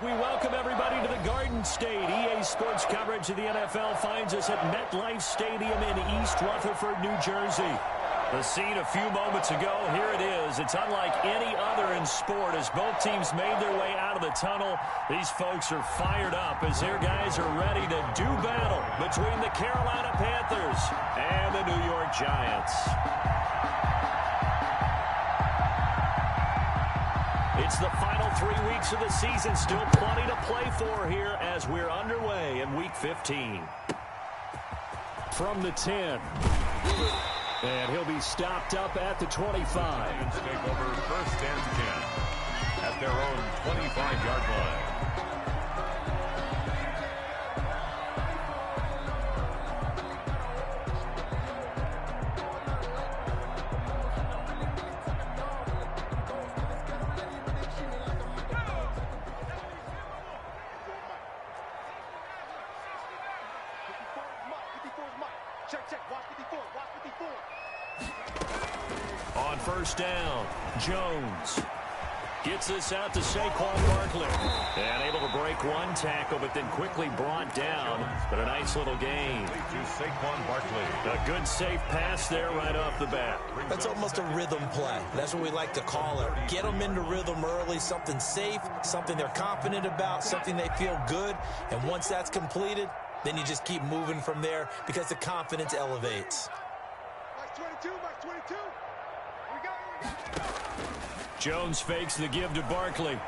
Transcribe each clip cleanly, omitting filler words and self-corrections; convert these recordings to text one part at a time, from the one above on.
We welcome everybody to the Garden State. EA Sports coverage of the NFL finds us at MetLife Stadium in East Rutherford, New Jersey. The scene a few moments ago, here it is. It's unlike any other in sport as both teams made their way out of the tunnel. These folks are fired up as their guys are ready to do battle between the Carolina Panthers and the New York Giants. It's the final 3 weeks of the season. Still plenty to play for here as we're underway in Week 15. From the 10. And he'll be stopped up at the 25. Giants take over first and 10 at their own 25-yard line. On first down, Jones gets this out to Saquon Barkley. And able to break one tackle, but then quickly brought down. But a nice little gain. To Saquon Barkley. A good safe pass there right off the bat. That's almost a rhythm play. That's what we like to call it. Get them into rhythm early, something safe, something they're confident about, something they feel good. And once that's completed, then you just keep moving from there because the confidence elevates. Jones fakes the give to Barkley.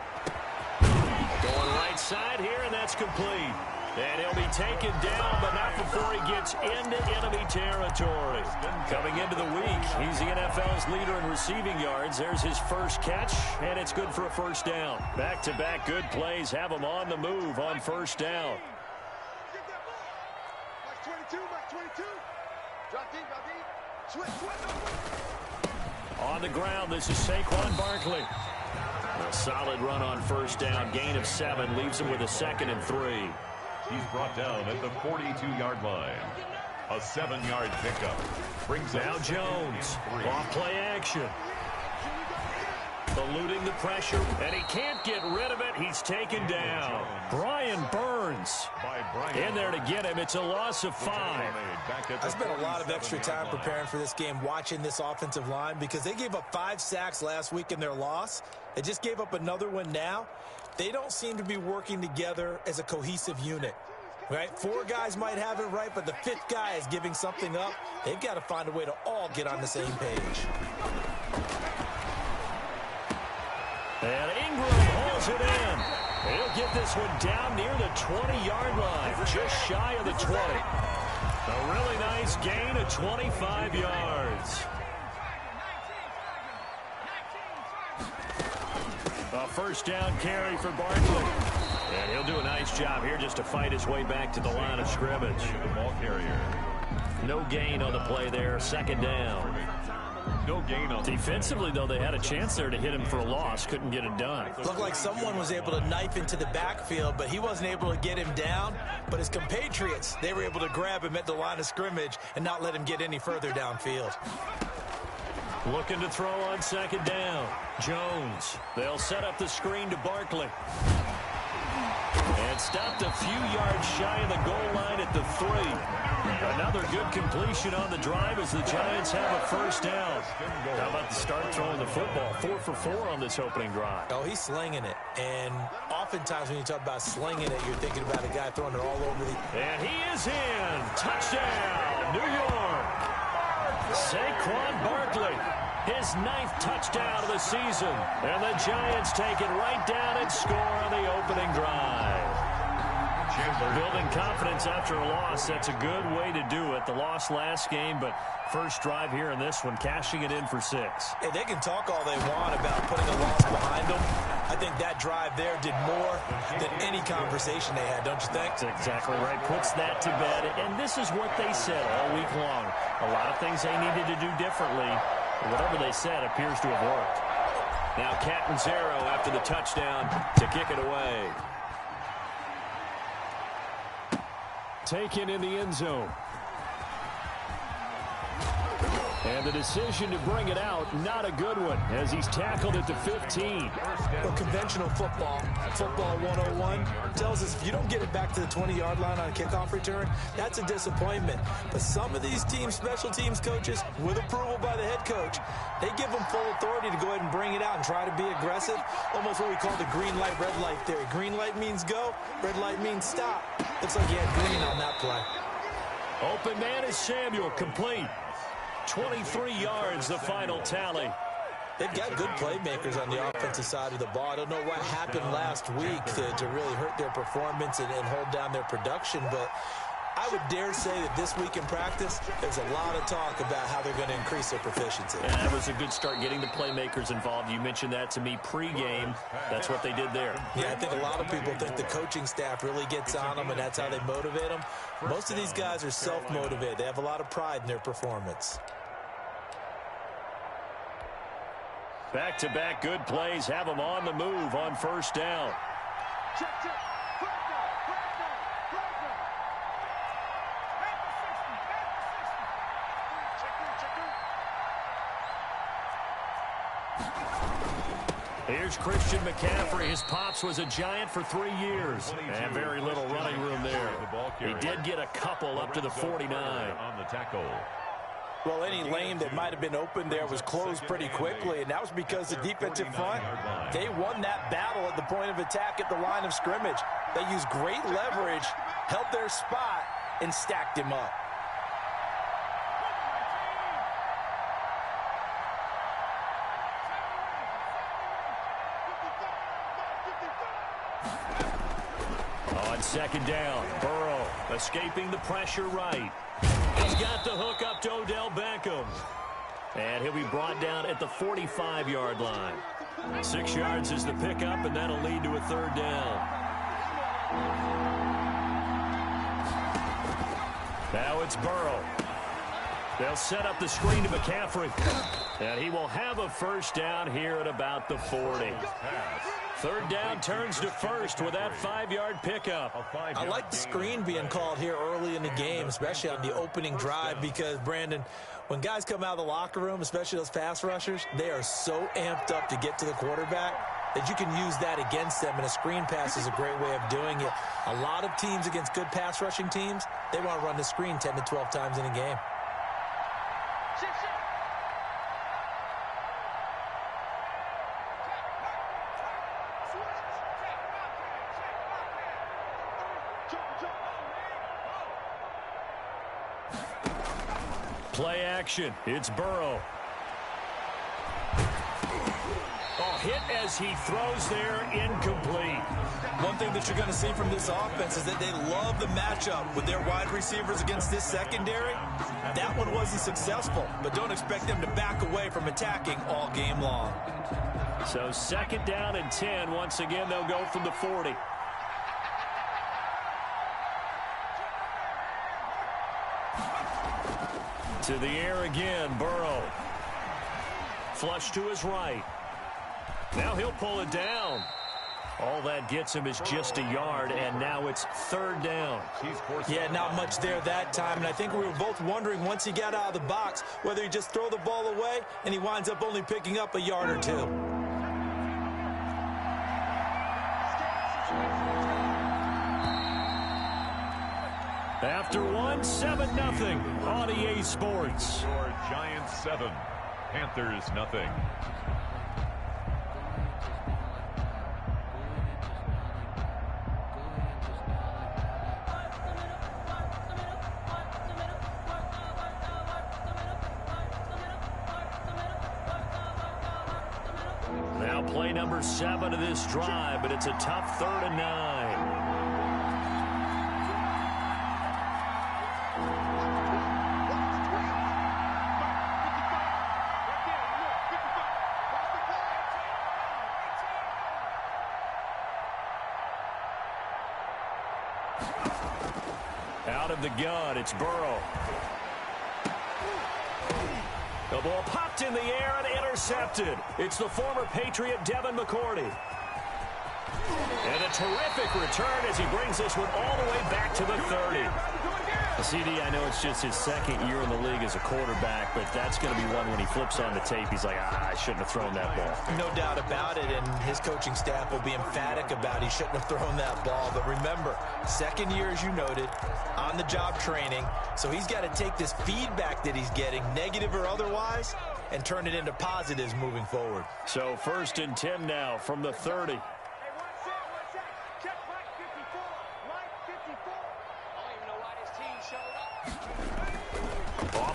Going right side here, and that's complete. And he'll be taken down, but not before he gets into enemy territory. Coming into the week, he's the NFL's leader in receiving yards. There's his first catch, and it's good for a first down. Back-to-back good plays have him on the move on first down. On the ground, this is Saquon Barkley. A solid run on first down. Gain of 7 leaves him with a 2nd and 3. He's brought down at the 42-yard line. A 7-yard pickup. Brings now Jones. Off play action. Eluding the pressure, and he can't get rid of it. He's taken down. Brian Burns in there to get him. It's a loss of 5. I spent a lot of extra time preparing for this game, watching this offensive line, because they gave up 5 sacks last week in their loss. They just gave up another one now. They don't seem to be working together as a cohesive unit. Right? 4 guys might have it right, but the 5th guy is giving something up. They've got to find a way to all get on the same page. And Ingram hauls it in. He'll get this one down near the 20-yard line, just shy of the 20. A really nice gain of 25 yards. A first down carry for Barkley. And he'll do a nice job here just to fight his way back to the line of scrimmage. The ball carrier. No gain on the play there, 2nd down. No gain on defensively, though, they had a chance there to hit him for a loss. Couldn't get it done. Looked like someone was able to knife into the backfield, but he wasn't able to get him down. But his compatriots, they were able to grab him at the line of scrimmage and not let him get any further downfield. Looking to throw on 2nd down. Jones. They'll set up the screen to Barkley. And stopped a few yards shy of the goal line at the 3. Another good completion on the drive as the Giants have a first down. How about the start throwing the football? 4 for 4 on this opening drive. Oh, he's slinging it. And oftentimes when you talk about slinging it, you're thinking about a guy throwing it all over the... And he is in. Touchdown, New York. Saquon Barkley. His 9th touchdown of the season. And the Giants take it right down and score on the opening drive. Building confidence after a loss, that's a good way to do it. The loss last game, but first drive here in this one, cashing it in for 6. Hey, they can talk all they want about putting a loss behind them. I think that drive there did more than any conversation they had, don't you think? That's exactly right. Puts that to bed, and this is what they said all week long. A lot of things they needed to do differently. Whatever they said appears to have worked. Now Catanzaro after the touchdown to kick it away. Taken in the end zone. And the decision to bring it out, not a good one, as he's tackled at the 15. Well, conventional football 101, tells us if you don't get it back to the 20-yard line on a kickoff return, that's a disappointment. But some of these teams, special teams coaches, with approval by the head coach, they give them full authority to go ahead and bring it out and try to be aggressive. Almost what we call the green light, red light theory. Green light means go, red light means stop. Looks like he had green on that play. Open man is Samuel, complete. 23 yards, the final tally. They've got good playmakers on the offensive side of the ball. I don't know what happened last week to really hurt their performance and hold down their production, but I would dare say that this week in practice, there's a lot of talk about how they're going to increase their proficiency. And that was a good start, getting the playmakers involved. You mentioned that to me pregame. That's what they did there. Yeah, I think a lot of people think the coaching staff really gets on them, and that's how they motivate them. Most of these guys are self-motivated. They have a lot of pride in their performance. Back-to-back good plays have them on the move on first down. Here's Christian McCaffrey. His pops was a Giant for 3 years. And very little running room there. He did get a couple up to the 49. On the tackle. Well, any lane that might have been open there was closed pretty quickly, and that was because the defensive front, they won that battle at the point of attack at the line of scrimmage. They used great leverage, held their spot, and stacked him up. On second down, Burrow escaping the pressure right. He's got the hook up to Odell Beckham. And he'll be brought down at the 45-yard line. 6 yards is the pickup, and that'll lead to a third down. Now it's Burrow. They'll set up the screen to McCaffrey. And he will have a first down here at about the 40. Third down turns to first with that 5-yard pickup. I like the screen being called here early in the game, especially on the opening drive, because, Brandon, when guys come out of the locker room, especially those pass rushers, they are so amped up to get to the quarterback that you can use that against them, and a screen pass is a great way of doing it. A lot of teams against good pass rushing teams, they want to run the screen 10 to 12 times in a game. Play action. It's Burrow. Oh, hit as he throws there, incomplete. One thing that you're going to see from this offense is that they love the matchup with their wide receivers against this secondary. That one wasn't successful, but don't expect them to back away from attacking all game long. So second down and 10. Once again, they'll go from the 40. To the air again, Burrow. Flush to his right. Now he'll pull it down. All that gets him is just a yard, and now it's third down. Yeah, not much there that time, and I think we were both wondering once he got out of the box whether he just throw the ball away, and he winds up only picking up a yard or two. After 7-0 on EA Sports. Your Giants 7, Panthers nothing. Now play number 7 of this drive, but it's a tough 3rd and 9. Out of the gun, it's Burrow. The ball popped in the air and intercepted. It's the former Patriot Devin McCourty. And a terrific return as he brings this one all the way back to the 30. CD, I know it's just his second year in the league as a quarterback, but that's going to be one when he flips on the tape. He's like, I shouldn't have thrown that ball. No doubt about it, and his coaching staff will be emphatic about he shouldn't have thrown that ball. But remember, second year, as you noted, on-the-job training, so he's got to take this feedback that he's getting, negative or otherwise, and turn it into positives moving forward. So 1st and 10 now from the 30.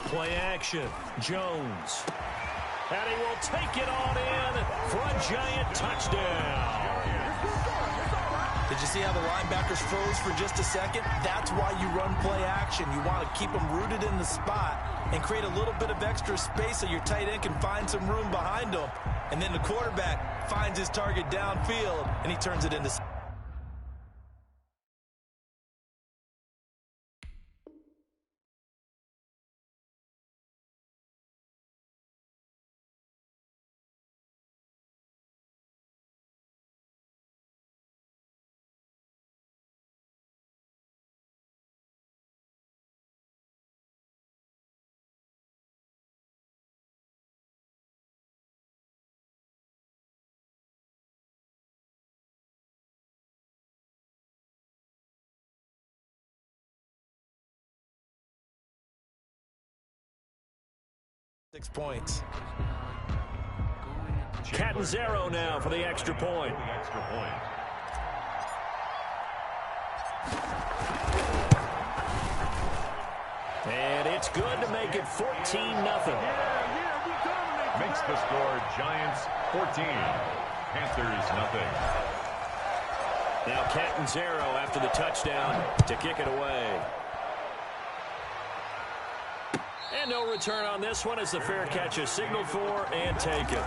Play action. Jones. And he will take it on in for a giant touchdown. Did you see how the linebackers froze for just a second? That's why you run play action. You want to keep them rooted in the spot and create a little bit of extra space so your tight end can find some room behind him. And then the quarterback finds his target downfield, and he turns it into... ...6 points. Catanzaro now for the extra point. And it's good to make it 14-0. Makes the score Giants 14, Panthers nothing. Now Catanzaro after the touchdown to kick it away. And no return on this one as the fair catch is signaled for and taken.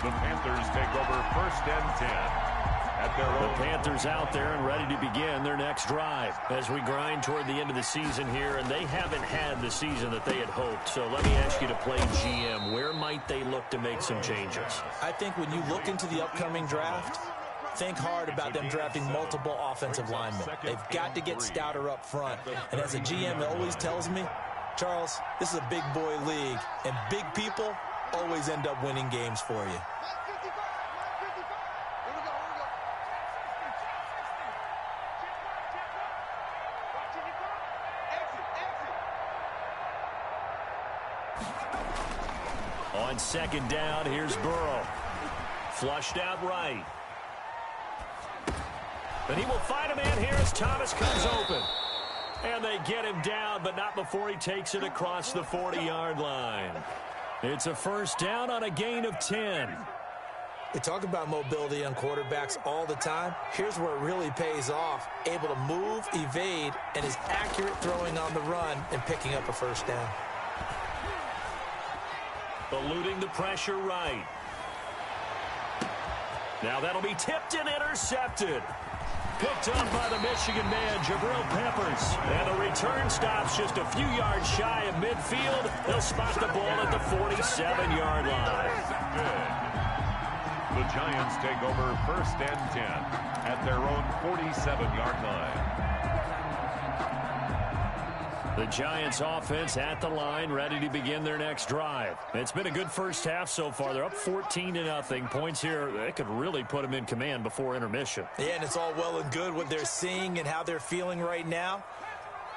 The Panthers take over 1st and 10 at their own. The Panthers out there and ready to begin their next drive as we grind toward the end of the season here, and they haven't had the season that they had hoped. So let me ask you to play GM. Where might they look to make some changes? I think when you look into the upcoming draft, think hard about them drafting multiple offensive linemen. They've got to get stouter up front. And as a GM, it always tells me, Charles, this is a big boy league, and big people always end up winning games for you. On 2nd down, here's Burrow. Flushed out right. And he will find a man here as Thomas comes open. And they get him down, but not before he takes it across the 40-yard line. It's a 1st down on a gain of 10. They talk about mobility on quarterbacks all the time. Here's where it really pays off. Able to move, evade, and is accurate throwing on the run and picking up a 1st down. Eluding the pressure right. Now that'll be tipped and intercepted. Picked up by the Michigan man, Jabril Peppers. And the return stops just a few yards shy of midfield. They'll spot the ball at the 47-yard line. The Giants take over 1st and 10 at their own 47-yard line. The Giants offense at the line, ready to begin their next drive. It's been a good first half so far. They're up 14-0. Points here, they could really put them in command before intermission. Yeah, and it's all well and good what they're seeing and how they're feeling right now.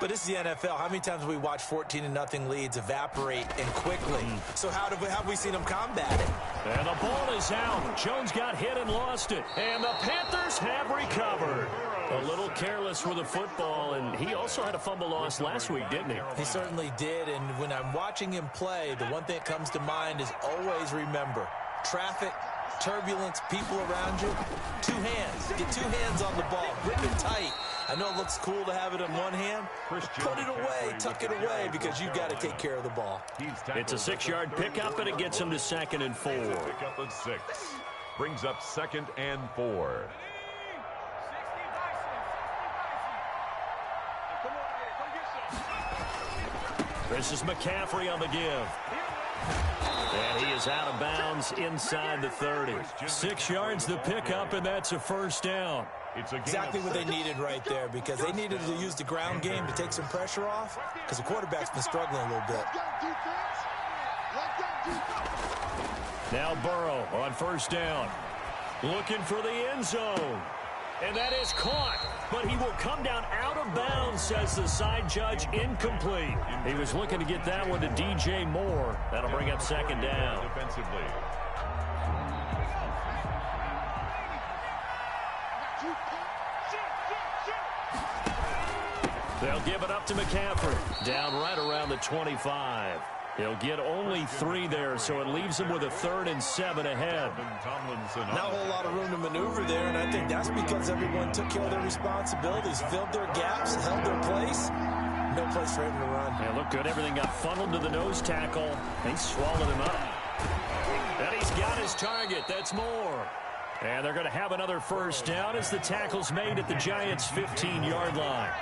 But this is the NFL. How many times have we watched 14-0 leads evaporate and quickly? So how have we seen them combat it? And the ball is out. Jones got hit and lost it. And the Panthers have recovered. A little careless with the football, and he also had a fumble loss last week, didn't he? He certainly did, and when I'm watching him play, the one thing that comes to mind is always remember, traffic, turbulence, people around you, 2 hands. Get 2 hands on the ball. Grip it tight. I know it looks cool to have it in one hand. Put it away, tuck it away, because you've got to take care of the ball. It's a 6-yard pickup, and it gets him to 2nd and 4. Pickup of 6. Brings up 2nd and 4. This is McCaffrey on the give. And he is out of bounds inside the 30. 6 yards the pickup, and that's a first down. It's exactly what they needed right there, because they needed to use the ground game to take some pressure off, because the quarterback's been struggling a little bit. Now Burrow on first down. Looking for the end zone. And that is caught. But he will come down out of bounds, says the side judge. Incomplete. He was looking to get that one to DJ Moore. That'll bring up second down. Defensively. They'll give it up to McCaffrey. Down right around the 25. He'll get only 3 there, so it leaves him with a 3rd and 7 ahead. Not a whole lot of room to maneuver there, and I think that's because everyone took care of their responsibilities, filled their gaps, held their place. No place for him to run. Yeah, looked good. Everything got funneled to the nose tackle. They swallowed him up. And he's got his target. That's Moore. And they're going to have another first down as the tackle's made at the Giants' 15-yard line.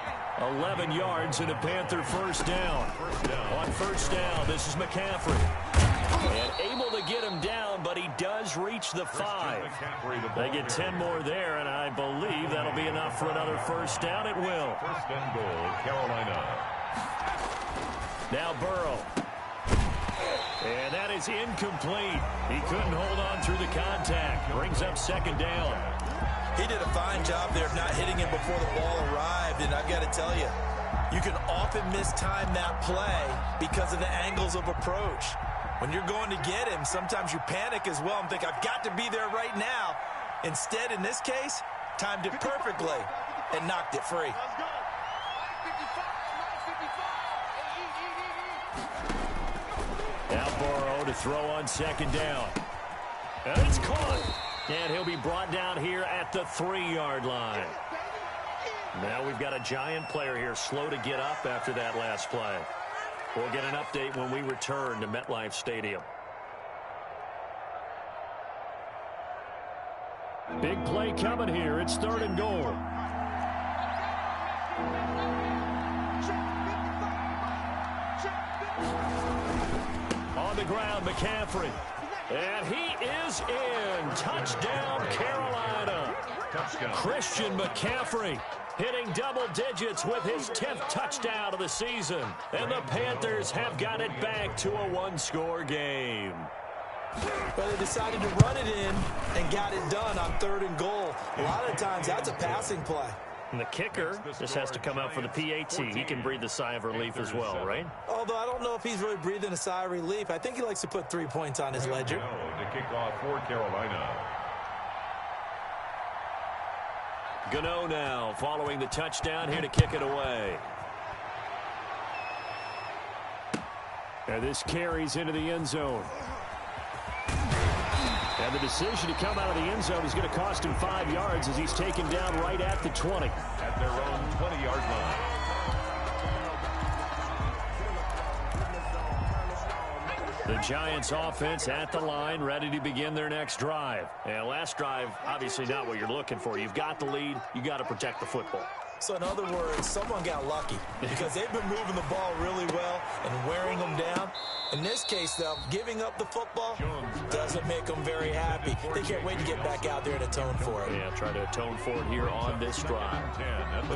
11 yards and a Panther first down. On first down, this is McCaffrey. And able to get him down, but he does reach the 5. They get 10 more there, and I believe that'll be enough for another first down. It will. First and goal, Carolina. Now Burrow. And that is incomplete. He couldn't hold on through the contact. Brings up second down. He did a fine job there of not hitting him before the ball arrived, and I've got to tell you, you can often mistime that play because of the angles of approach. When you're going to get him, sometimes you panic as well and think, I've got to be there right now. Instead, in this case, timed it perfectly and knocked it free. Now Burrow to throw on second down. And it's caught. And he'll be brought down here at the 3-yard line. Now we've got a Giant player here slow to get up after that last play. We'll get an update when we return to MetLife Stadium. Big play coming here. It's 3rd and goal. On the ground, McCaffrey. And he is in. Touchdown, Carolina. Touchdown. Christian McCaffrey hitting double digits with his 10th touchdown of the season. And the Panthers have got it back to a 1-score game. But they decided to run it in and got it done on 3rd and goal. A lot of times that's a passing play. And the kicker just has to come out for the PAT. He can breathe a sigh of relief as well, right? Although I don't know if he's really breathing a sigh of relief. I think he likes to put 3 points on his ledger. To kick off for Carolina. Gano now following the touchdown here to kick it away. And this carries into the end zone. And the decision to come out of the end zone is going to cost him 5 yards as he's taken down right at the 20. At their own 20-yard line. The Giants offense at the line, ready to begin their next drive. And last drive, obviously not what you're looking for. You've got the lead. You got to protect the football. So in other words, someone got lucky because they've been moving the ball really well and wearing them down. In this case, though, giving up the football doesn't make them very happy. They can't wait to get back out there and atone for it. Yeah, try to atone for it here on this drive.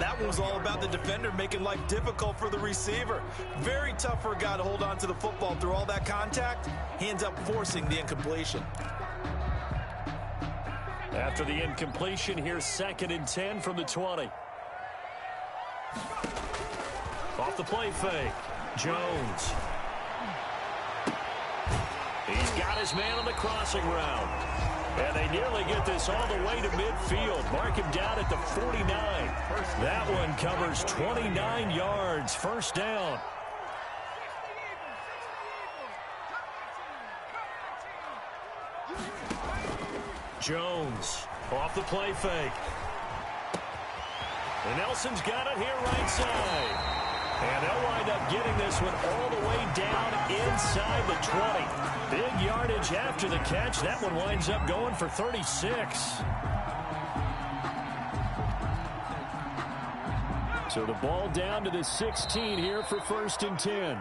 That one was all about the defender making life difficult for the receiver. Very tough for a guy to hold on to the football through all that contact. He ends up forcing the incompletion. After the incompletion, here's 2nd and 10 from the 20. Off the play fake. Jones. He's got his man on the crossing route. And they nearly get this all the way to midfield. Mark him down at the 49. That one covers 29 yards. First down. Jones off the play fake. And Nelson's got it here right side. And they'll wind up getting this one all the way down inside the 20. Big yardage after the catch. That one winds up going for 36. So the ball down to the 16 here for 1st and 10.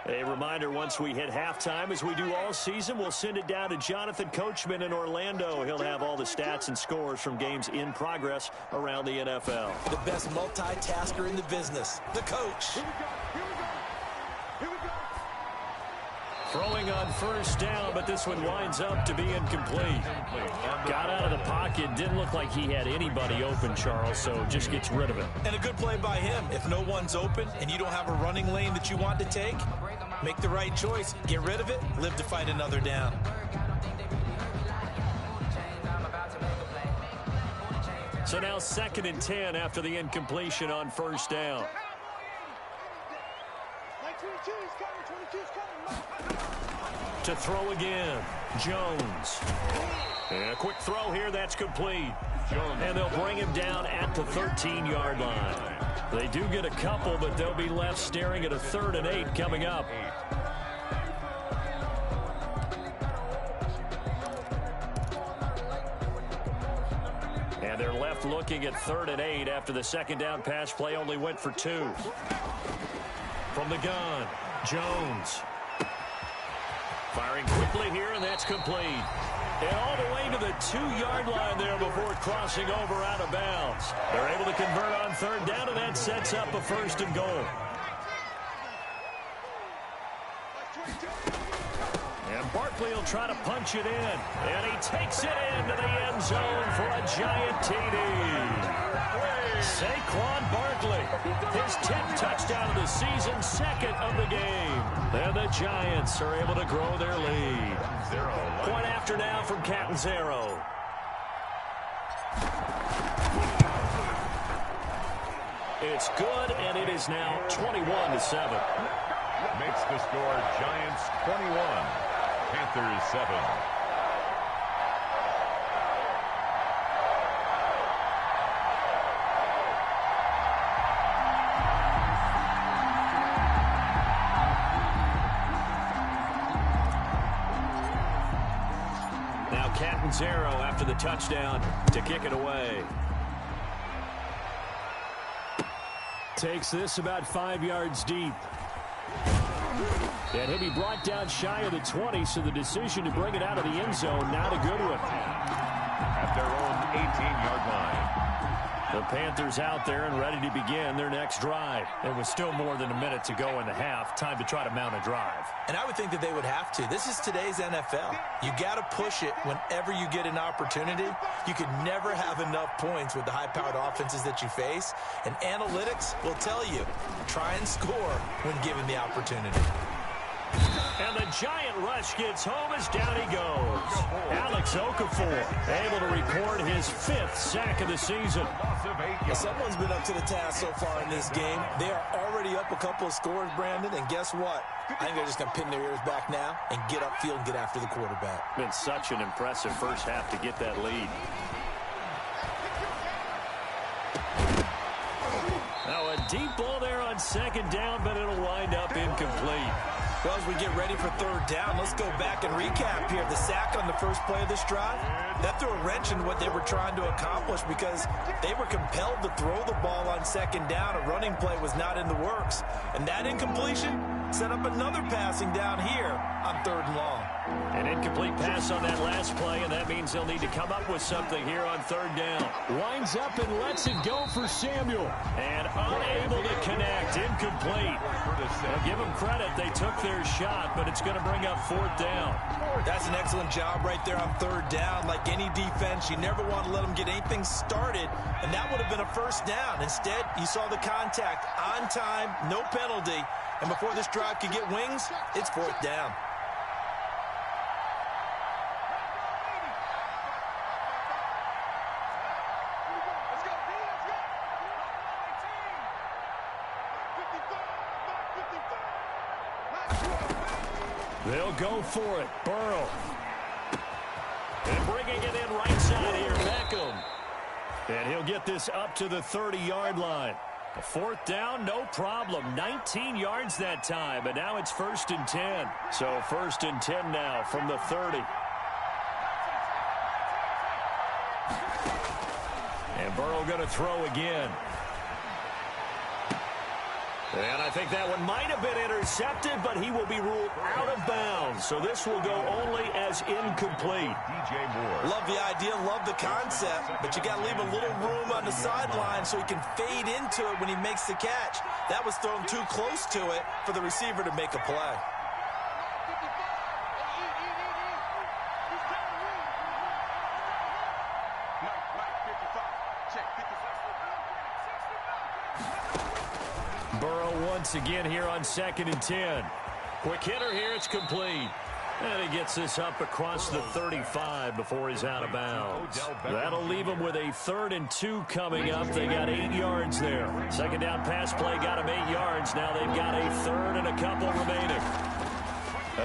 A reminder, once we hit halftime, as we do all season, we'll send it down to Jonathan Coachman in Orlando. He'll have all the stats and scores from games in progress around the NFL. The best multitasker in the business, the coach. Throwing on first down, but this one winds up to be incomplete. Got out of the pocket. Didn't look like he had anybody open, Charles, so just gets rid of it. And a good play by him. If no one's open and you don't have a running lane that you want to take, make the right choice. Get rid of it. Live to fight another down. So now 2nd and 10 after the incompletion on first down. To throw again, Jones. And a quick throw here, that's complete. And they'll bring him down at the 13-yard line. They do get a couple, but they'll be left staring at a 3rd and 8 coming up. And they're left looking at 3rd and 8 after the 2nd down pass play only went for 2. From the gun, Jones. Firing quickly here, and that's complete. And all the way to the 2-yard line there before crossing over out of bounds. They're able to convert on 3rd down, and that sets up a 1st and goal. And Barkley will try to punch it in. And he takes it into the end zone for a giant TD. Saquon Barkley, his 10th touchdown of the season, 2nd of the game. And the Giants are able to grow their lead. Point after now from Catanzaro. It's good, and it is now 21-7. Makes the score Giants 21, Panthers 7. Catanzaro after the touchdown to kick it away. Takes this about 5 yards deep. And he'll be brought down shy of the 20, so the decision to bring it out of the end zone, not a good one. At their own 18-yard line. The Panthers out there and ready to begin their next drive. There was still more than a minute to go in the half. Time to try to mount a drive. And I would think that they would have to. This is today's NFL. You got to push it whenever you get an opportunity. You can never have enough points with the high-powered offenses that you face. And analytics will tell you, try and score when given the opportunity. And the giant rush gets home as down he goes. Alex Okafor able to record his 5th sack of the season. Well, someone's been up to the task so far in this game. They are already up a couple of scores, Brandon, and guess what? I think they're just going to pin their ears back now and get upfield and get after the quarterback. Been such an impressive first half to get that lead. Now a deep ball there on 2nd down, but it'll wind up incomplete. Well, as we get ready for 3rd down, let's go back and recap here. The sack on the first play of this drive, that threw a wrench in what they were trying to accomplish because they were compelled to throw the ball on 2nd down. A running play was not in the works. And that incompletion set up another passing down here on 3rd and long. An incomplete pass on that last play, and that means they'll need to come up with something here on 3rd down. Winds up and lets it go for Samuel. And unable to connect. Incomplete. Now give them credit. They took their shot, but it's going to bring up 4th down. That's an excellent job right there on 3rd down. Like any defense, you never want to let them get anything started, and that would have been a 1st down. Instead, you saw the contact on time, no penalty, and before this drive could get wings, it's 4th down. They'll go for it. Burrow. And bringing it in right side here, Beckham. And he'll get this up to the 30-yard line. A 4th down, no problem. 19 yards that time, but now it's 1st and 10. So 1st and 10 now from the 30. And Burrow going to throw again. And I think that one might have been intercepted, but he will be ruled out of bounds. So this will go only as incomplete. DJ Moore. Love the idea, love the concept, but you got to leave a little room on the sideline so he can fade into it when he makes the catch. That was thrown too close to it for the receiver to make a play. Burrow once again here on 2nd and 10. Quick hitter here, it's complete. And he gets this up across the 35 before he's out of bounds. That'll leave him with a 3rd and 2 coming up. They got 8 yards there. Second down pass play got him 8 yards. Now they've got a 3rd and a couple remaining.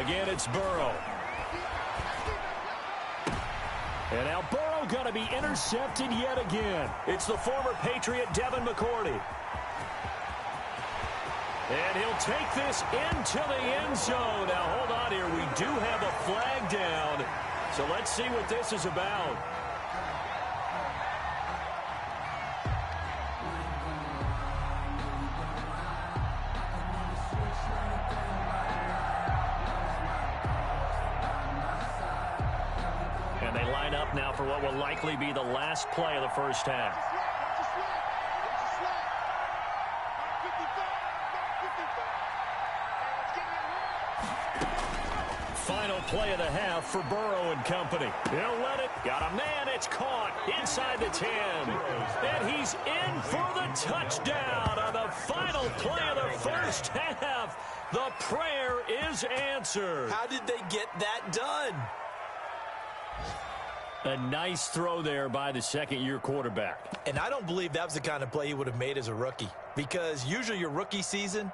Again, it's Burrow. And now Burrow going to be intercepted yet again. It's the former Patriot Devin McCourty. And he'll take this into the end zone. Now, hold on here. We do have a flag down. So let's see what this is about. And they line up now for what will likely be the last play of the first half. Final play of the half for Burrow and company. He'll let it. Got a man. It's caught inside the 10. And he's in for the touchdown on the final play of the first half. The prayer is answered. How did they get that done? A nice throw there by the second-year quarterback. And I don't believe that was the kind of play he would have made as a rookie, because usually your rookie season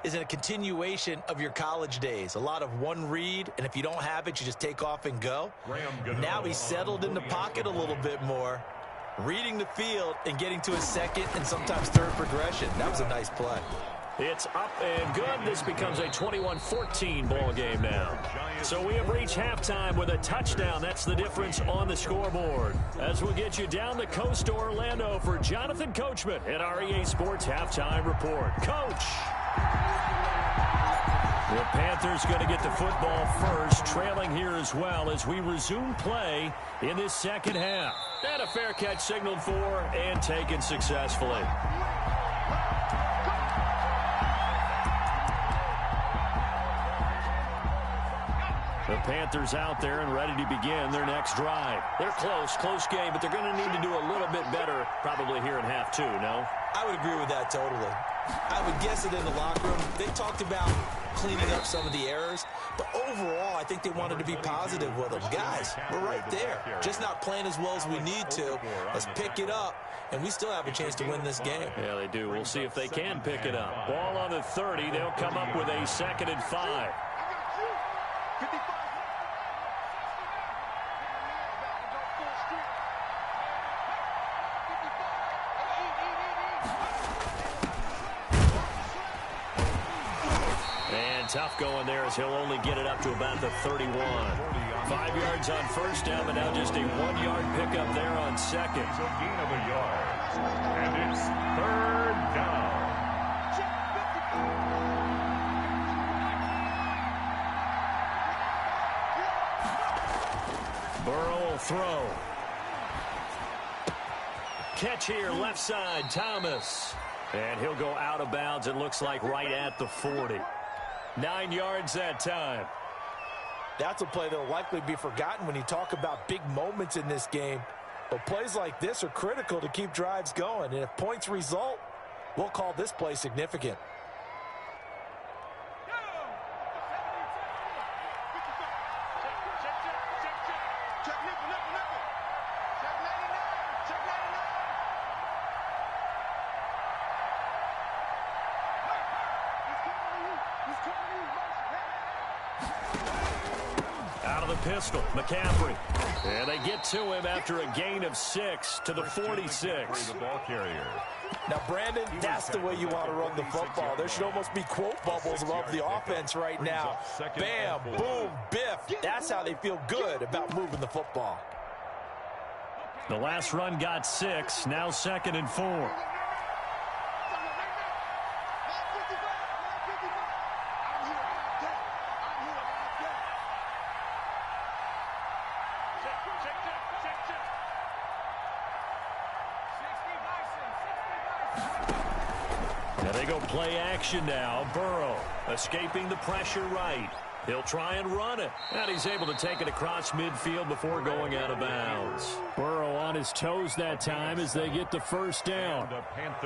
is a continuation of your college days. A lot of one read, and if you don't have it, you just take off and go. Now he's settled in the pocket a little bit more, reading the field and getting to his second and sometimes third progression. That was a nice play. It's up and good. This becomes a 21-14 ball game now. So we have reached halftime with a touchdown. That's the difference on the scoreboard. As we'll get you down the coast to Orlando for Jonathan Coachman at our EA Sports Halftime Report. Coach! The Panthers going to get the football first, trailing here as well as we resume play in this second half. And a fair catch signaled for and taken successfully. The Panthers out there and ready to begin their next drive. They're close game, but they're going to need to do a little bit better probably here in half two, no? I would agree with that totally. I would guess it in the locker room. They talked about cleaning up some of the errors, but overall, I think they wanted to be positive with them. Guys, we're right there. Just not playing as well as we need to. Let's pick it up, and we still have a chance to win this game. Yeah, they do. We'll see if they can pick it up. Ball on the 30. They'll come up with a 2nd and 5. Tough going there as he'll only get it up to about the 31. 5 yards on first down, but now just a 1-yard pickup there on second. It's a gain of a yard. And it's 3rd down. Burrow will throw. Catch here, left side, Thomas. And he'll go out of bounds, it looks like right at the 40. 9 yards that time. That's a play that will likely be forgotten when you talk about big moments in this game. But plays like this are critical to keep drives going. And if points result, we'll call this play significant. Pistol, McCaffrey. And they get to him after a gain of 6 to the 46. The ball carrier. Now, Brandon, that's the way you want to run the football. There should almost be quote bubbles above the offense right now. Bam, boom, biff. That's how they feel good about moving the football. The last run got 6, now 2nd and 4. And they go play action now. Burrow escaping the pressure right. He'll try and run it. And he's able to take it across midfield before going out of bounds. Burrow on his toes that time as they get the first down.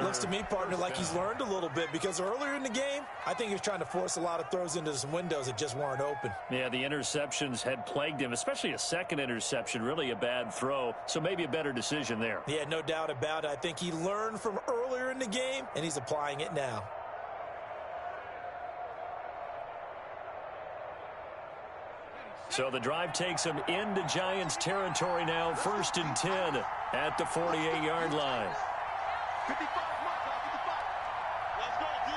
Looks to me, partner, like he's learned a little bit because earlier in the game, I think he was trying to force a lot of throws into some windows that just weren't open. Yeah, the interceptions had plagued him, especially a second interception, really a bad throw. So maybe a better decision there. Yeah, no doubt about it. I think he learned from earlier in the game, and he's applying it now. So the drive takes him into Giants territory now, 1st and 10 at the 48-yard line. 55, let's go, D.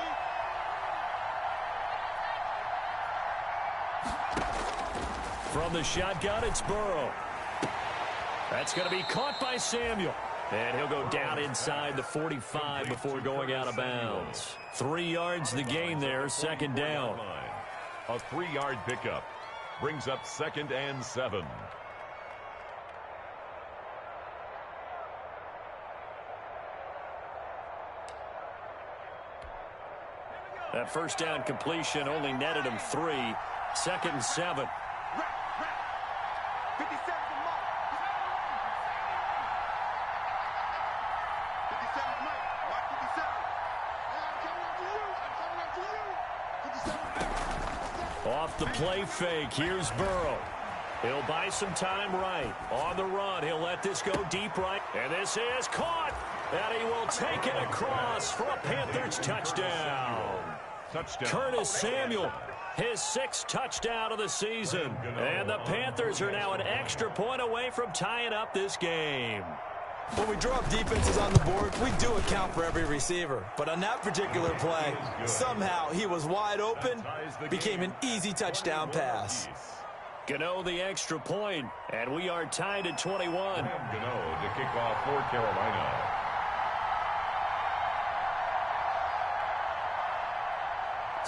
From the shotgun, it's Burrow. That's going to be caught by Samuel. And he'll go down inside the 45 before going out of bounds. 3 yards the gain there, 2nd down. A 3-yard pickup. Brings up 2nd and 7. That first down completion only netted him 3. 2nd and 7. 57 mark. 57 mark 57. I'm coming up to you. 57. Off the play fake, here's Burrow. He'll buy some time right. On the run, he'll let this go deep right. And this is caught. And he will take it across for a Panthers touchdown. Curtis Samuel, his 6th touchdown of the season. And the Panthers are now an extra point away from tying up this game. When we draw up defenses on the board, we do account for every receiver. But on that particular play, somehow he was wide open, became an easy touchdown pass. Gano the extra point, and we are tied at 21. Gano to kick off for Carolina.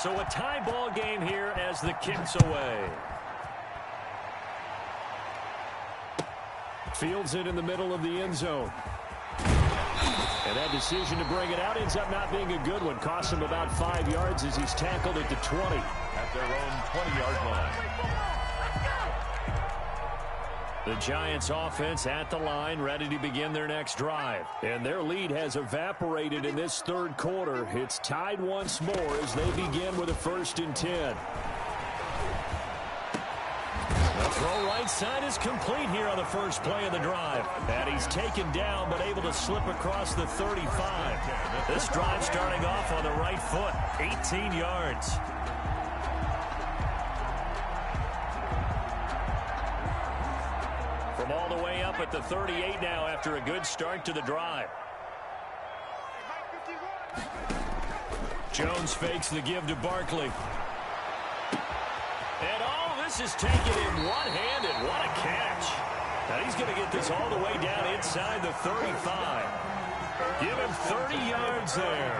So a tie ball game here as the kick's away. Fields it in the middle of the end zone. And that decision to bring it out ends up not being a good one. Costs him about 5 yards as he's tackled at the 20. At their own 20-yard line. The Giants offense at the line, ready to begin their next drive. And their lead has evaporated in this 3rd quarter. It's tied once more as they begin with a 1st and 10. The throw right side is complete here on the first play of the drive. And he's taken down but able to slip across the 35. This drive starting off on the right foot, 18 yards. From all the way up at the 38 now after a good start to the drive. Jones fakes the give to Barkley. And this is taken in one-handed. What a catch. Now he's going to get this all the way down inside the 35. Give him 30 yards there.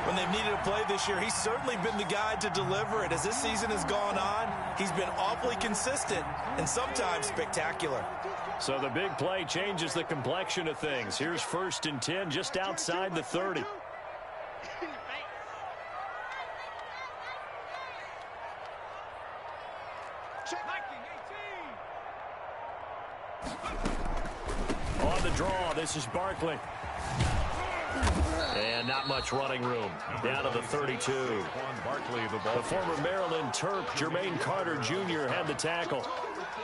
When they've needed a play this year, he's certainly been the guy to deliver it. As this season has gone on, he's been awfully consistent and sometimes spectacular. So the big play changes the complexion of things. Here's 1st and 10 just outside the 30. On the draw, this is Barkley. And not much running room. Down to the 32. The former Maryland Terp, Jermaine Carter Jr. had the tackle.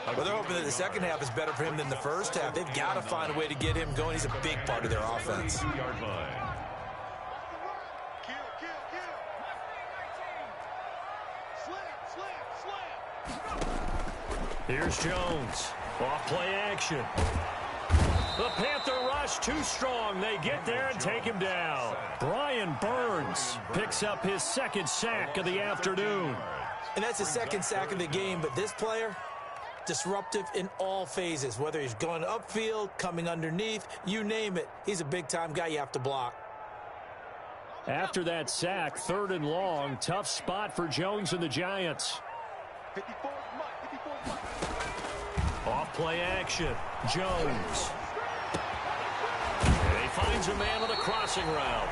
Well, they're hoping that the second half is better for him than the first half. They've got to find a way to get him going. He's a big part of their offense. Here's Jones. Off play action. The Panther rush too strong. They get there and take him down. Brian Burns picks up his 2nd sack of the afternoon. And that's his 2nd sack of the game, but this player, disruptive in all phases, whether he's going upfield, coming underneath, you name it. He's a big-time guy you have to block. After that sack, 3rd and long, tough spot for Jones and the Giants. 54 Off play action. Jones. And he finds a man on the crossing route.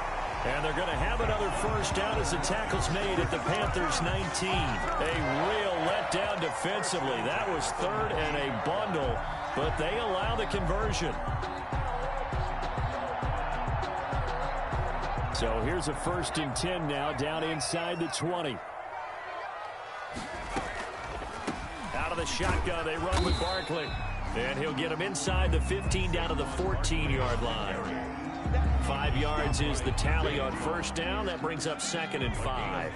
And they're going to have another first down as the tackle's made at the Panthers' 19. A real letdown defensively. That was third and a bundle, but they allow the conversion. So here's a 1st and 10 now, down inside the 20. Out of the shotgun, they run with Barkley. And he'll get him inside the 15 down to the 14-yard line. 5 yards is the tally on first down. That brings up 2nd and 5.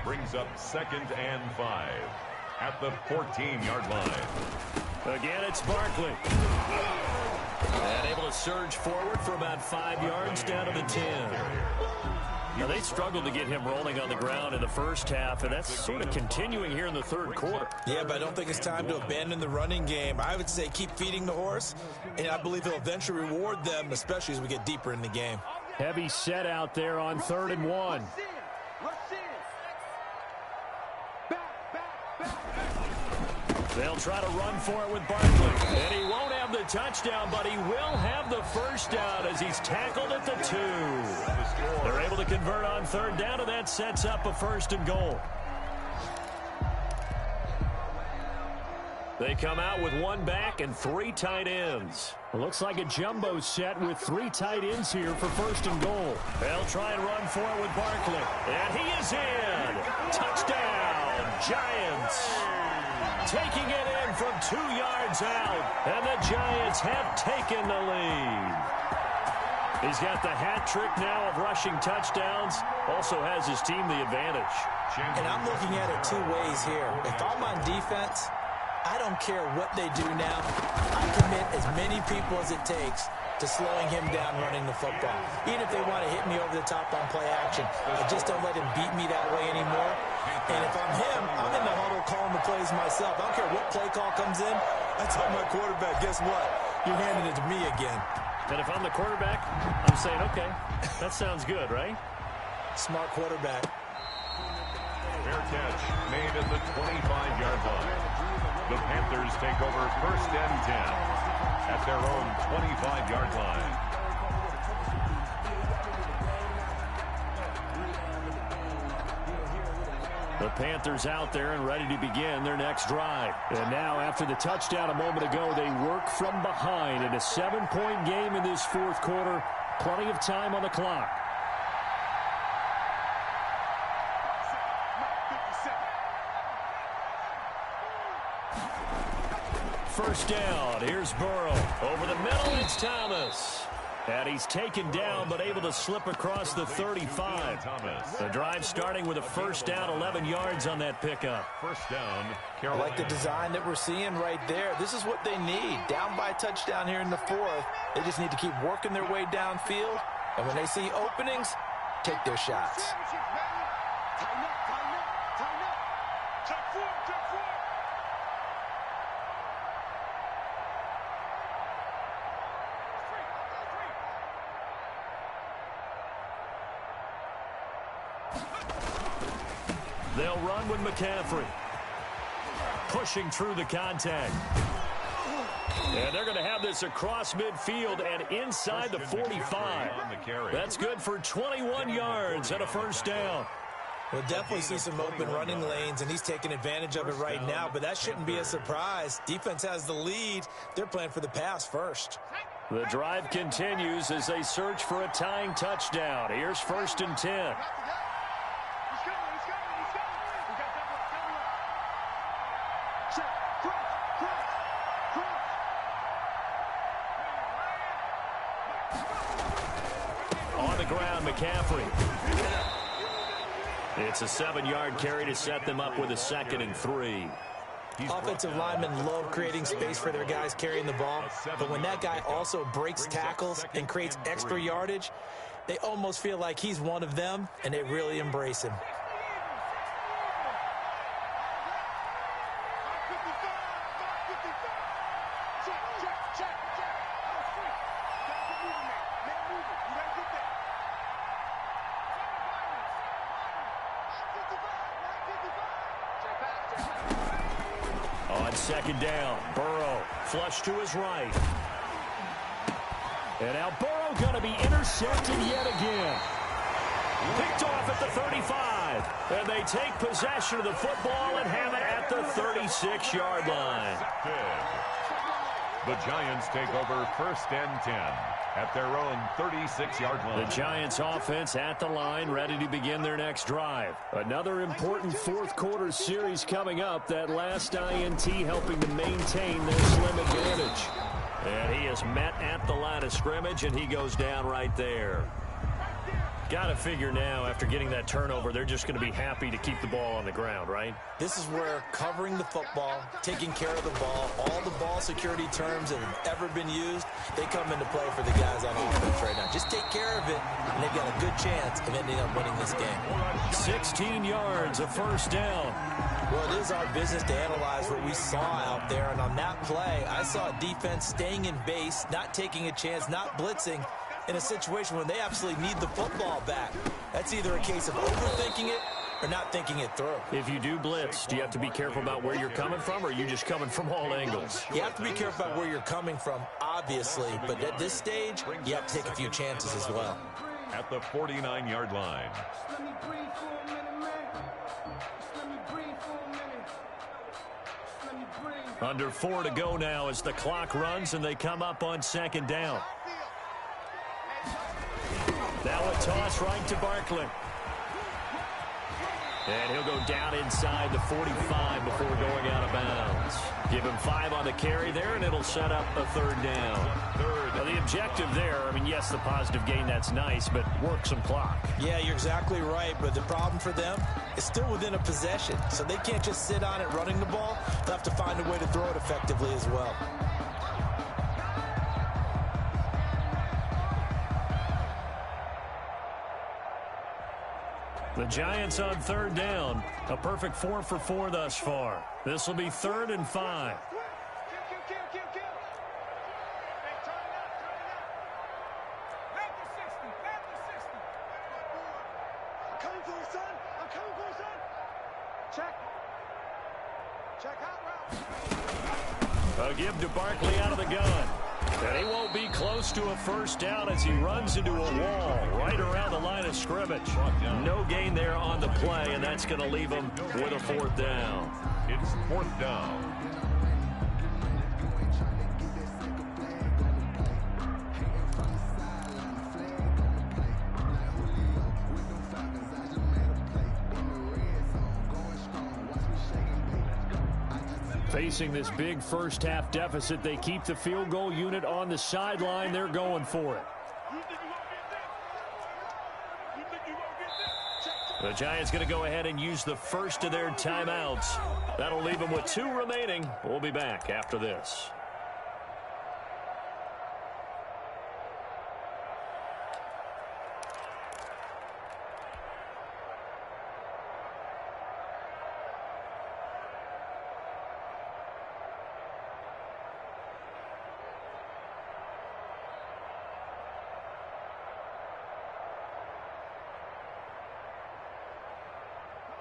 Brings up 2nd and 5 at the 14-yard line. Again, it's Barkley. And able to surge forward for about 5 yards down to the 10. Now, they struggled to get him rolling on the ground in the first half, and that's sort of continuing here in the third quarter. Yeah, but I don't think it's time to abandon the running game. I would say keep feeding the horse, and I believe he'll eventually reward them, especially as we get deeper in the game. Heavy set out there on 3rd and 1. They'll try to run for it with Barkley. And he won't have the touchdown, but he will have the first down as he's tackled at the 2. They're able to convert on 3rd down, and that sets up a 1st and goal. They come out with 1 back and 3 tight ends. It looks like a jumbo set with 3 tight ends here for 1st and goal. They'll try and run for it with Barkley. And he is in. Touchdown, Giants. Taking it in from 2 yards out. And the Giants have taken the lead. He's got the hat trick now of rushing touchdowns. Also has his team the advantage. And I'm looking at it 2 ways here. If I'm on defense, I don't care what they do now. I commit as many people as it takes to slowing him down running the football. Even if they want to hit me over the top on play action, I just don't let him beat me that way anymore. And if I'm him, I'm in the huddle calling the plays myself. I don't care what play call comes in. I tell my quarterback, guess what? You're handing it to me again. And if I'm the quarterback, I'm saying, okay, that sounds good, right? Smart quarterback. Fair catch made at the 25-yard line. The Panthers take over 1st and 10 at their own 25-yard line. The Panthers out there and ready to begin their next drive. And now, after the touchdown a moment ago, they work from behind in a 7-point game in this 4th quarter. Plenty of time on the clock. First down. Here's Burrow. Over the middle, it's Thomas. And he's taken down, but able to slip across the 35. The drive starting with a first down, 11 yards on that pickup. First down, I Carolina. like the design that we're seeing right there. This is what they need. Down by a touchdown here in the 4th. They just need to keep working their way downfield. And when they see openings, take their shots. They'll run with McCaffrey. Pushing through the contact. And they're going to have this across midfield and inside the 45. That's good for 21 yards and a first down. We'll definitely see some open running lanes, and he's taking advantage of it right now, but that shouldn't be a surprise. Defense has the lead. They're playing for the pass first. The drive continues as they search for a tying touchdown. Here's 1st and 10. On the ground, McCaffrey. It's a 7-yard carry to set them up with a 2nd and 3. Offensive linemen love creating space for their guys carrying the ball, but when that guy also breaks tackles and creates extra yardage, they almost feel like he's one of them, and they really embrace him. On 2nd down, Burrow flush to his right. And now Burrow going to be intercepted yet again. Picked off at the 35. And they take possession of the football and have it at the 36-yard line. The Giants take over first and 10 at their own 36-yard line. The Giants offense at the line, ready to begin their next drive. Another important fourth-quarter series coming up. That last INT helping to maintain their slim advantage. And he is met at the line of scrimmage, and he goes down right there. Got to figure now, after getting that turnover, they're just going to be happy to keep the ball on the ground, right? This is where covering the football, taking care of the ball, all the ball security terms that have ever been used, they come into play for the guys on offense right now. Just take care of it, and they've got a good chance of ending up winning this game. 16 yards, a first down. Well, it is our business to analyze what we saw out there, and on that play, I saw a defense staying in base, not taking a chance, not blitzing, in a situation where they absolutely need the football back. That's either a case of overthinking it or not thinking it through. If you do blitz, do you have to be careful about where you're coming from, or are you just coming from all angles? You have to be careful about where you're coming from, obviously, but at this stage, you have to take a few chances as well. At the 49-yard line. Under 4 to go now as the clock runs and they come up on second down. Now a toss right to Barkley. And he'll go down inside the 45 before going out of bounds. Give him 5 on the carry there, and it'll set up a third down. Now the objective there, I mean, yes, the positive gain, that's nice, but work some clock. Yeah, you're exactly right, but the problem for them is still within a possession, so they can't just sit on it running the ball. They'll have to find a way to throw it effectively as well. The Giants on third down. A perfect 4 for 4 thus far. This will be 3rd and 5. I'm coming for you, son. I'm coming for you, son. Check. Check out route. A give to Barkley out of the gun. And he won't be close to a first down as he runs into a wall right around the line of scrimmage. No gain there on the play, and that's going to leave him with a 4th down. It's 4th down. Facing this big first-half deficit, they keep the field goal unit on the sideline. They're going for it. The Giants going to go ahead and use the first of their timeouts. That'll leave them with 2 remaining. We'll be back after this.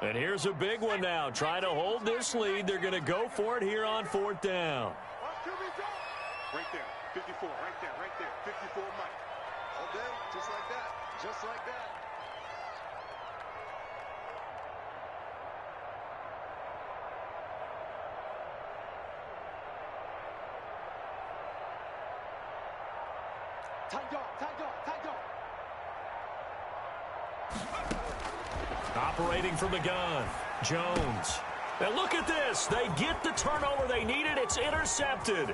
And here's a big one now. Trying to hold this lead. They're going to go for it here on 4th down. Right there, 54, right there, 54 Mike. All day, just like that, just like that. Tight dog, tight dog, tight dog. Operating from the gun, Jones. And look at this. They get the turnover they needed. It's intercepted.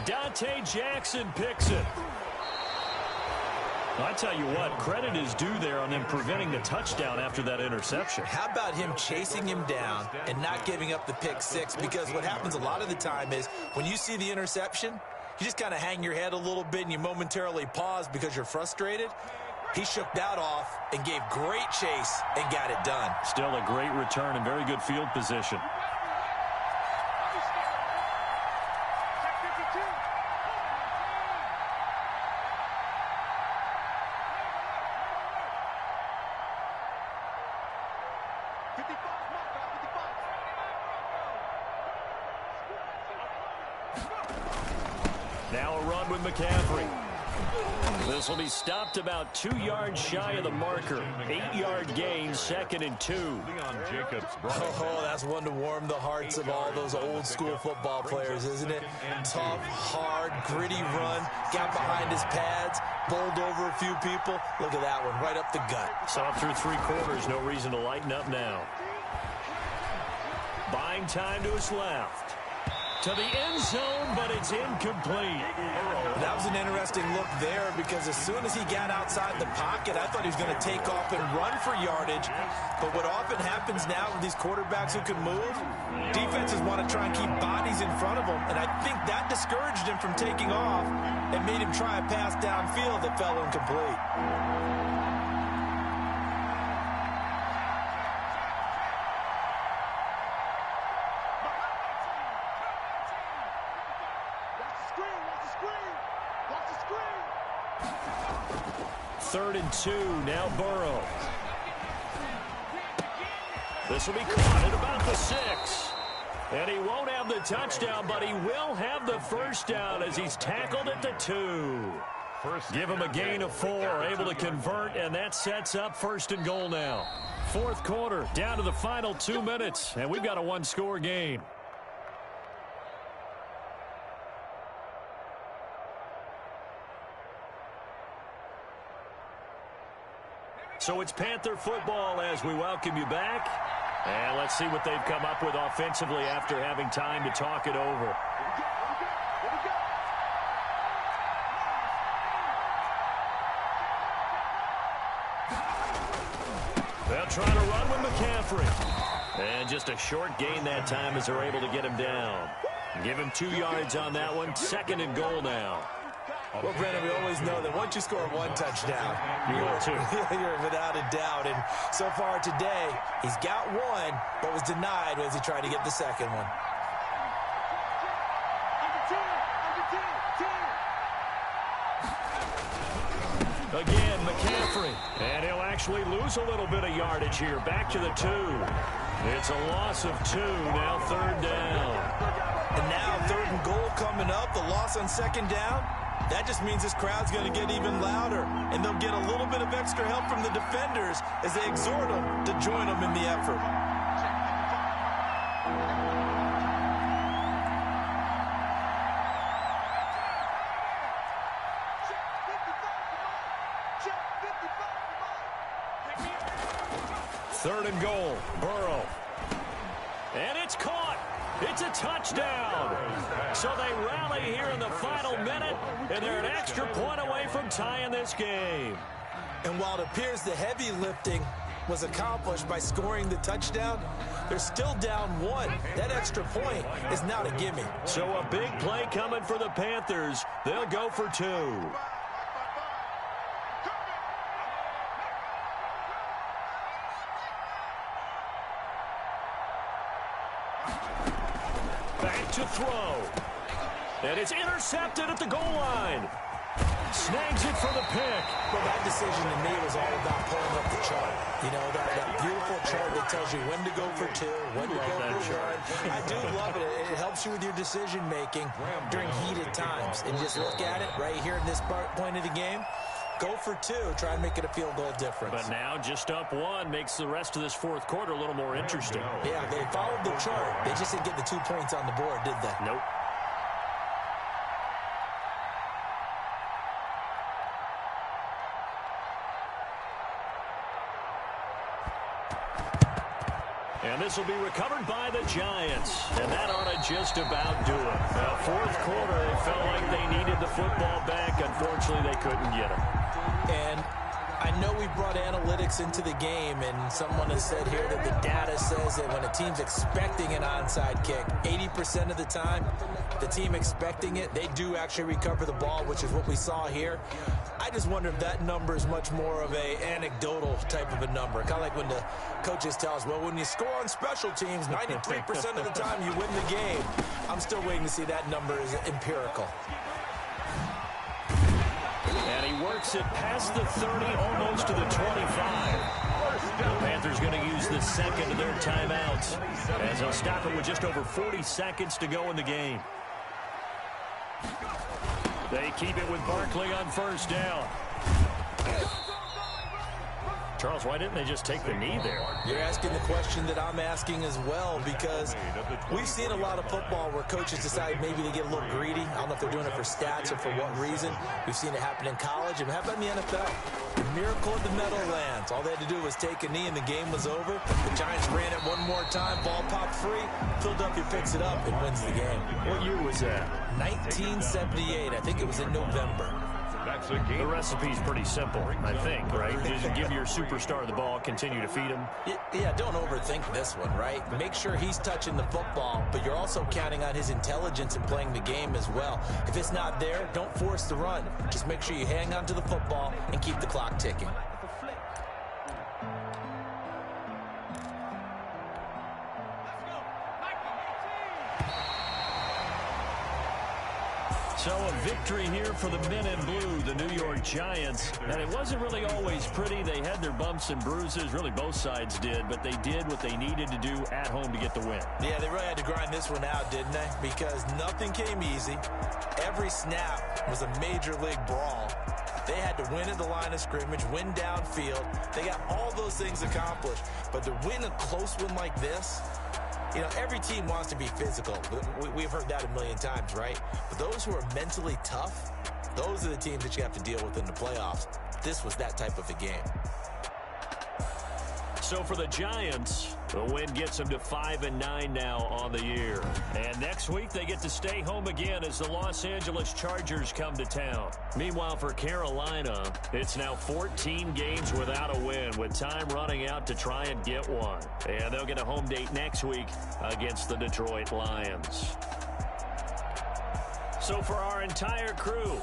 Dante Jackson picks it. I tell you what, credit is due there on them preventing the touchdown after that interception. How about him chasing him down and not giving up the pick 6? Because what happens a lot of the time is when you see the interception, you just kind of hang your head a little bit and you momentarily pause because you're frustrated. He shook that off and gave great chase and got it done. Still a great return and very good field position. Now a run with McCaffrey. This will be stopped about 2 yards shy of the marker. 8-yard gain, 2nd and 2. Oh, that's one to warm the hearts of all those old school football players, isn't it? Tough, hard, gritty run, got behind his pads, bowled over a few people. Look at that one, right up the gut. So up through 3 quarters, no reason to lighten up now. Buying time to his left. To the end zone, but it's incomplete. That was an interesting look there because as soon as he got outside the pocket, I thought he was going to take off and run for yardage. But what often happens now with these quarterbacks who can move, defenses want to try and keep bodies in front of them. And I think that discouraged him from taking off and made him try a pass downfield that fell incomplete. Third and 2, now Burrow. This will be caught at about the 6. And he won't have the touchdown, but he will have the first down as he's tackled at the 2. Give him a gain of 4, able to convert, and that sets up 1st and goal now. 4th quarter, down to the final 2 minutes, and we've got a 1-score game. So it's Panther football as we welcome you back. And let's see what they've come up with offensively after having time to talk it over. They'll try to run with McCaffrey. And just a short gain that time as they're able to get him down. Give him 2 yards on that one. 2nd and goal now. Well, Brandon, we always know that once you score 1 touchdown, you're without a doubt. And so far today, he's got 1, but was denied as he tried to get the 2nd one. Again, McCaffrey. And he'll actually lose a little bit of yardage here. Back to the 2. It's a loss of 2. Now 3rd down. And now 3rd and goal coming up. The loss on 2nd down. That just means this crowd's going to get even louder, and they'll get a little bit of extra help from the defenders as they exhort them to join them in the effort. Third and goal, Burrow. And it's caught. It's a touchdown. So they rally here in the final minute, and they're an extra point away from tying this game. And while it appears the heavy lifting was accomplished by scoring the touchdown, they're still down 1. That extra point is not a gimme. So a big play coming for the Panthers. They'll go for 2. Back to throw. And it's intercepted at the goal line. Snags it for the pick. Well, that decision to me was all about pulling up the chart. You know, that beautiful chart that tells you when to go for 2, when to go for 1. I do love it. It helps you with your decision-making during heated times. And just look at it right here in this point of the game. Go for 2. Try and make it a field goal difference. But now just up 1 makes the rest of this 4th quarter a little more interesting. Yeah, they followed the chart. They just didn't get the 2 points on the board, did they? Nope. And this will be recovered by the Giants. And that ought to just about do it. Now, 4th quarter, they felt like they needed the football back. Unfortunately, they couldn't get it. And I know we brought analytics into the game, and someone has said here that the data says that when a team's expecting an onside kick, 80% of the time, the team expecting it, they do actually recover the ball, which is what we saw here. I just wonder if that number is much more of a anecdotal type of a number. Kind of like when the coaches tell us, well, when you score on special teams, 93% of the time you win the game. I'm still waiting to see that number is empirical. And he works it past the 30, almost to the 25. The Panthers going to use the 2nd of their timeouts as they'll stop it with just over 40 seconds to go in the game. They keep it with Barkley on first down. Charles, why didn't they just take the knee there? You're asking the question that I'm asking as well, because we've seen a lot of football where coaches decide maybe they get a little greedy. I don't know if they're doing it for stats or for what reason. We've seen it happen in college. And how about in the NFL? The miracle of the Meadowlands. All they had to do was take a knee and the game was over. The Giants ran it one more time. Ball popped free. Philadelphia picks it up and wins the game. What year was that? 1978. I think it was in November. That's a game. The recipe's pretty simple, I think, right? Just give your superstar the ball, continue to feed him. Yeah, don't overthink this one, right? Make sure he's touching the football, but you're also counting on his intelligence in playing the game as well. If it's not there, don't force the run. Just make sure you hang on to the football and keep the clock ticking. So a victory here for the men in blue, the New York Giants. And it wasn't really always pretty. They had their bumps and bruises. Really, both sides did. But they did what they needed to do at home to get the win. Yeah, they really had to grind this one out, didn't they? Because nothing came easy. Every snap was a major league brawl. They had to win at the line of scrimmage, win downfield. They got all those things accomplished. But to win a close one like this, you know, every team wants to be physical. We've heard that a million times, right? But those who are mentally tough, those are the teams that you have to deal with in the playoffs. This was that type of a game. So for the Giants, the win gets them to 5-9 now on the year. And next week they get to stay home again as the Los Angeles Chargers come to town. Meanwhile, for Carolina, it's now 14 games without a win, with time running out to try and get one. And they'll get a home date next week against the Detroit Lions. So for our entire crew,